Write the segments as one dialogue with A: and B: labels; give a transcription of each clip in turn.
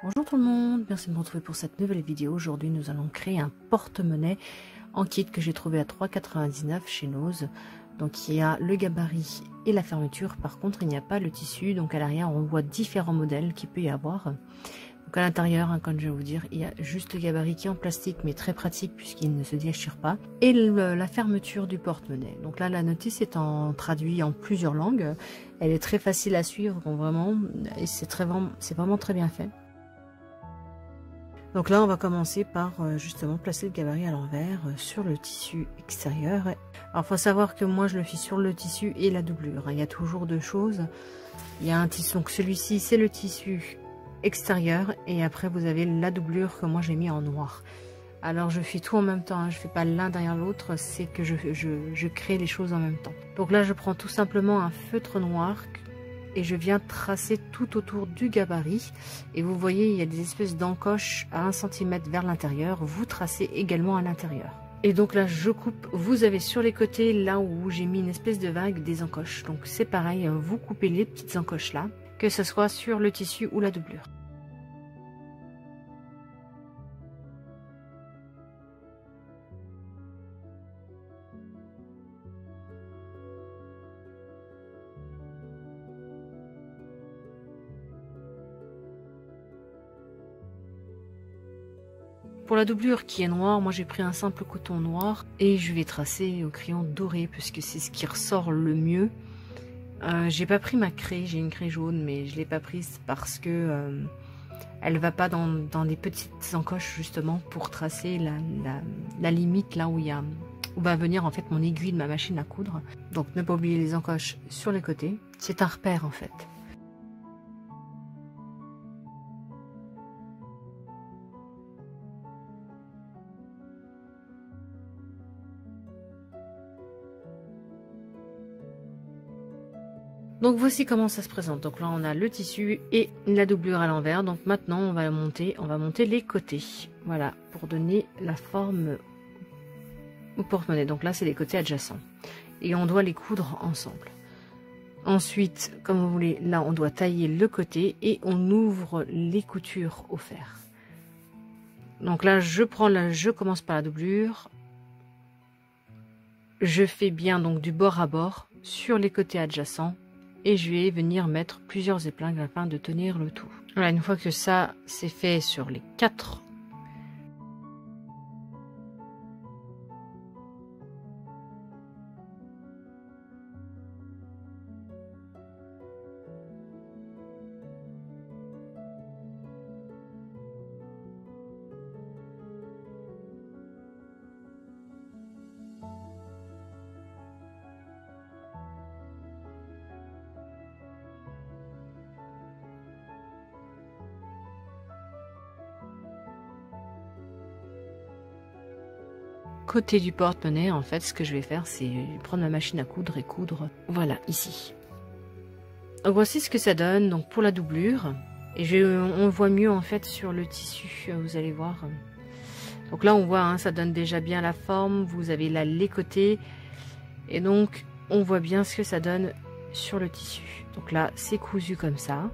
A: Bonjour tout le monde, merci de me retrouver pour cette nouvelle vidéo. Aujourd'hui nous allons créer un porte-monnaie en kit que j'ai trouvé à 3,99 chez Nose. Donc il y a le gabarit et la fermeture, par contre il n'y a pas le tissu. Donc à l'arrière on voit différents modèles qu'il peut y avoir. Donc à l'intérieur, comme je vais vous dire, il y a juste le gabarit qui est en plastique mais très pratique puisqu'il ne se déchire pas. Et la fermeture du porte-monnaie. Donc là la notice est traduite en plusieurs langues. Elle est très facile à suivre, donc vraiment, et c'est vraiment très bien fait. Donc là, on va commencer par justement placer le gabarit à l'envers sur le tissu extérieur. Alors, il faut savoir que moi, je le fais sur le tissu et la doublure. Il y a toujours deux choses. Il y a un tissu, donc celui-ci, c'est le tissu extérieur. Et après, vous avez la doublure que moi, j'ai mis en noir. Alors, je fais tout en même temps. Hein. Je ne fais pas l'un derrière l'autre. C'est que je crée les choses en même temps. Donc là, je prends tout simplement un feutre noir et je viens tracer tout autour du gabarit et vous voyez il y a des espèces d'encoches à 1 cm vers l'intérieur, vous tracez également à l'intérieur. Et donc là je coupe, vous avez sur les côtés là où j'ai mis une espèce de vague des encoches, donc c'est pareil, vous coupez les petites encoches là, que ce soit sur le tissu ou la doublure. Pour la doublure qui est noire, moi j'ai pris un simple coton noir et je vais tracer au crayon doré puisque c'est ce qui ressort le mieux. J'ai pas pris ma craie, j'ai une craie jaune mais je l'ai pas prise parce que elle va pas dans les petites encoches justement pour tracer la limite là où va venir en fait mon aiguille de ma machine à coudre. Donc ne pas oublier les encoches sur les côtés, c'est un repère en fait. Donc voici comment ça se présente. Donc là on a le tissu et la doublure à l'envers. Donc maintenant on va monter les côtés. Voilà, pour donner la forme au porte-monnaie. Donc là c'est les côtés adjacents. Et on doit les coudre ensemble. Ensuite, comme vous voulez, là on doit tailler le côté et on ouvre les coutures au fer. Donc là je commence par la doublure. Je fais bien donc du bord à bord sur les côtés adjacents. Et je vais venir mettre plusieurs épingles afin de tenir le tout. Voilà, une fois que ça c'est fait sur les 4, côté du porte-monnaie, en fait, ce que je vais faire, c'est prendre ma machine à coudre et coudre, voilà, ici. Donc voici ce que ça donne, donc pour la doublure. Et on voit mieux, en fait, sur le tissu, vous allez voir. Donc là, on voit, hein, ça donne déjà bien la forme. Vous avez là les côtés. Et donc, on voit bien ce que ça donne sur le tissu. Donc là, c'est cousu comme ça.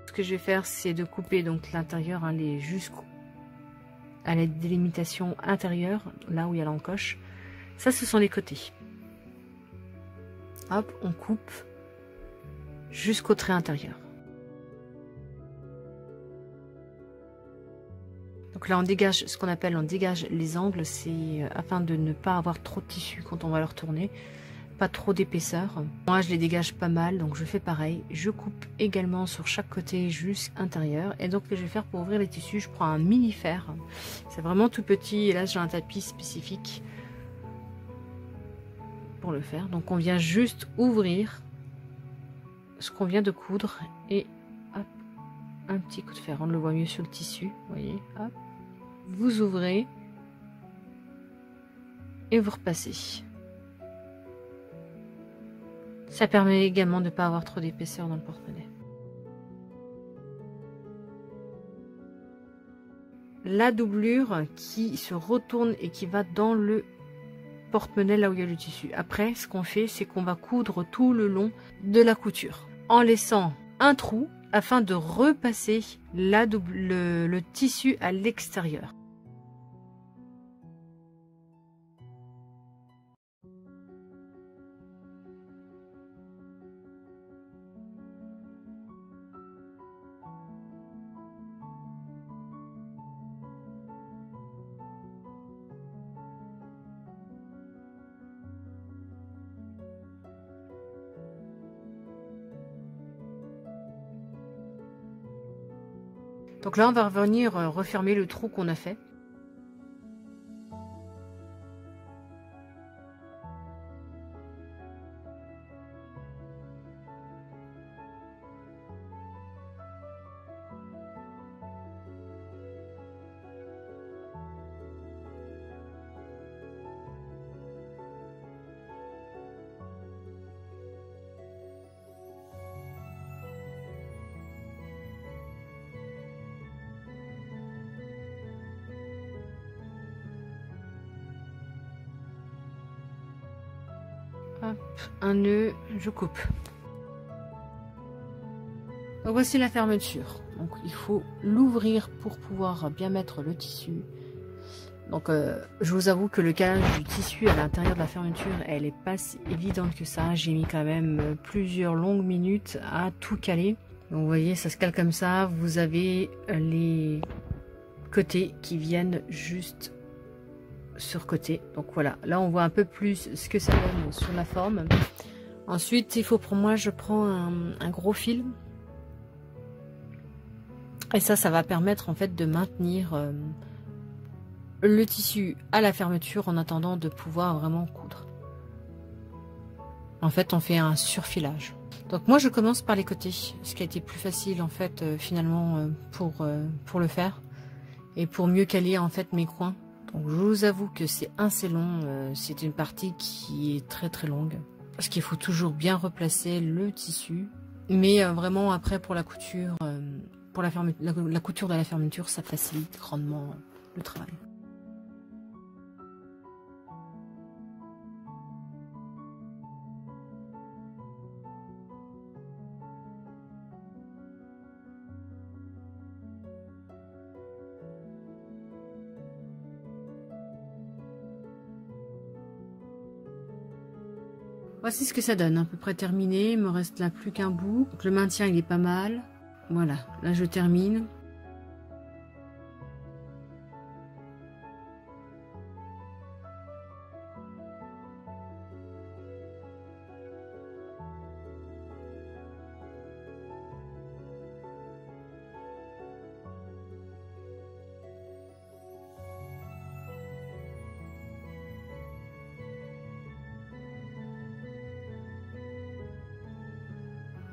A: Ce que je vais faire, c'est de couper donc l'intérieur, hein, jusqu'à la délimitation intérieure, là où il y a l'encoche. Ça, ce sont les côtés. Hop, on coupe jusqu'au trait intérieur. Donc là, on dégage ce qu'on appelle, on dégage les angles, c'est afin de ne pas avoir trop de tissu quand on va le retourner. Pas trop d'épaisseur. Moi je les dégage pas mal, donc je fais pareil. Je coupe également sur chaque côté jusqu'à l'intérieur. Et donc ce que je vais faire pour ouvrir les tissus, je prends un mini fer. C'est vraiment tout petit et là j'ai un tapis spécifique pour le faire. Donc on vient juste ouvrir ce qu'on vient de coudre et hop, un petit coup de fer. On le voit mieux sur le tissu, vous voyez. Hop, vous ouvrez et vous repassez. Ça permet également de ne pas avoir trop d'épaisseur dans le porte-monnaie. La doublure qui se retourne et qui va dans le porte-monnaie là où il y a le tissu. Après, ce qu'on fait, c'est qu'on va coudre tout le long de la couture en laissant un trou afin de repasser le tissu à l'extérieur. Donc là, on va revenir refermer le trou qu'on a fait. Hop, un nœud, je coupe. Donc voici la fermeture. Donc il faut l'ouvrir pour pouvoir bien mettre le tissu. Donc je vous avoue que le calage du tissu à l'intérieur de la fermeture, elle n'est pas si évidente que ça. J'ai mis quand même plusieurs longues minutes à tout caler. Donc vous voyez, ça se cale comme ça. Vous avez les côtés qui viennent juste sur côté. Donc voilà, là on voit un peu plus ce que ça donne sur la forme. Ensuite, il faut pour moi, je prends un gros fil. Et ça va permettre en fait de maintenir le tissu à la fermeture en attendant de pouvoir vraiment coudre. En fait, on fait un surfilage. Donc moi, je commence par les côtés, ce qui a été plus facile en fait finalement pour le faire et pour mieux caler en fait mes coins. Donc je vous avoue que c'est assez long, c'est une partie qui est très très longue. Parce qu'il faut toujours bien replacer le tissu. Mais vraiment après pour la couture, pour la couture de la fermeture, ça facilite grandement le travail. Voici ce que ça donne, à peu près terminé. Il me reste là plus qu'un bout. Donc le maintien il est pas mal. Voilà, là je termine.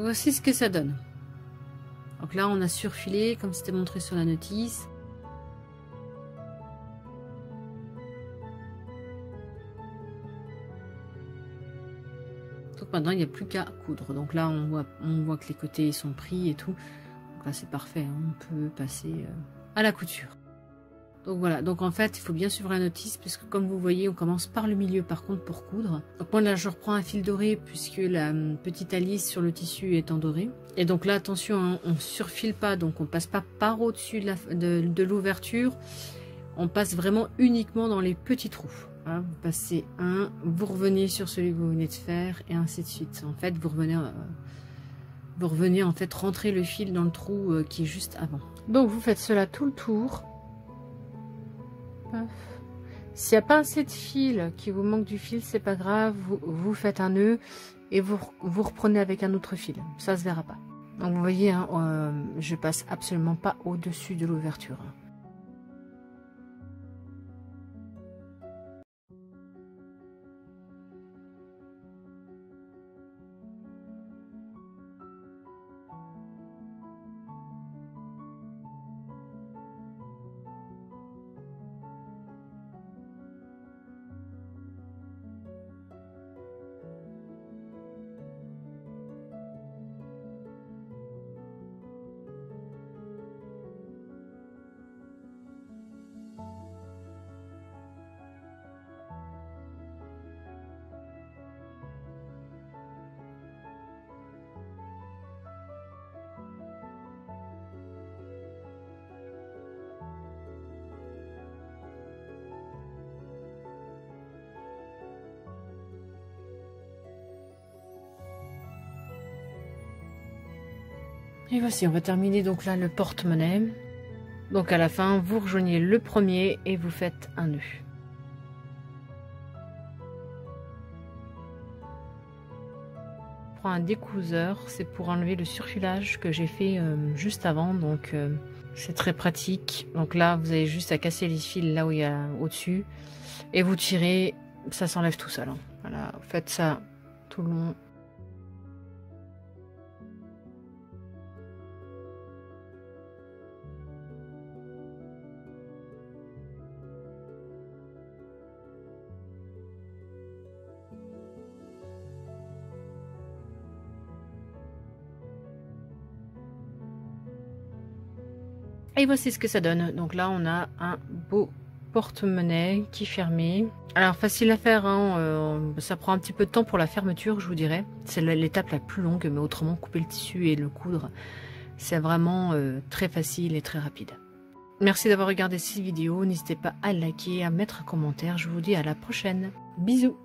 A: Voici ce que ça donne. Donc là, on a surfilé, comme c'était montré sur la notice. Donc maintenant, il n'y a plus qu'à coudre. Donc là, on voit que les côtés sont pris et tout. Donc là, c'est parfait. Hein. On peut passer à la couture. Donc voilà, donc en fait, il faut bien suivre la notice puisque comme vous voyez, on commence par le milieu par contre pour coudre. Donc moi là, je reprends un fil doré puisque la petite alise sur le tissu est en doré. Et donc là, attention, hein, on surfile pas, donc on passe pas par au-dessus de l'ouverture. On passe vraiment uniquement dans les petits trous. Hein. Vous passez un, vous revenez sur celui que vous venez de faire et ainsi de suite. En fait, vous revenez en fait rentrer le fil dans le trou qui est juste avant. Donc vous faites cela tout le tour. S'il n'y a pas assez de fil, qui vous manque du fil, c'est pas grave, vous faites un nœud et vous reprenez avec un autre fil, ça se verra pas. Donc vous voyez, hein, je passe absolument pas au-dessus de l'ouverture. Et voici, on va terminer donc là le porte-monnaie. Donc à la fin, vous rejoignez le premier et vous faites un nœud. Je prends un découseur, c'est pour enlever le surfilage que j'ai fait juste avant, donc c'est très pratique. Donc là, vous avez juste à casser les fils là où il y a au-dessus et vous tirez, ça s'enlève tout seul. Hein. Voilà, vous faites ça tout le long. Et voici ce que ça donne. Donc là, on a un beau porte-monnaie qui est fermé. Alors, facile à faire, hein, ça prend un petit peu de temps pour la fermeture, je vous dirais. C'est l'étape la plus longue, mais autrement, couper le tissu et le coudre, c'est vraiment très facile et très rapide. Merci d'avoir regardé cette vidéo. N'hésitez pas à liker, à mettre un commentaire. Je vous dis à la prochaine. Bisous!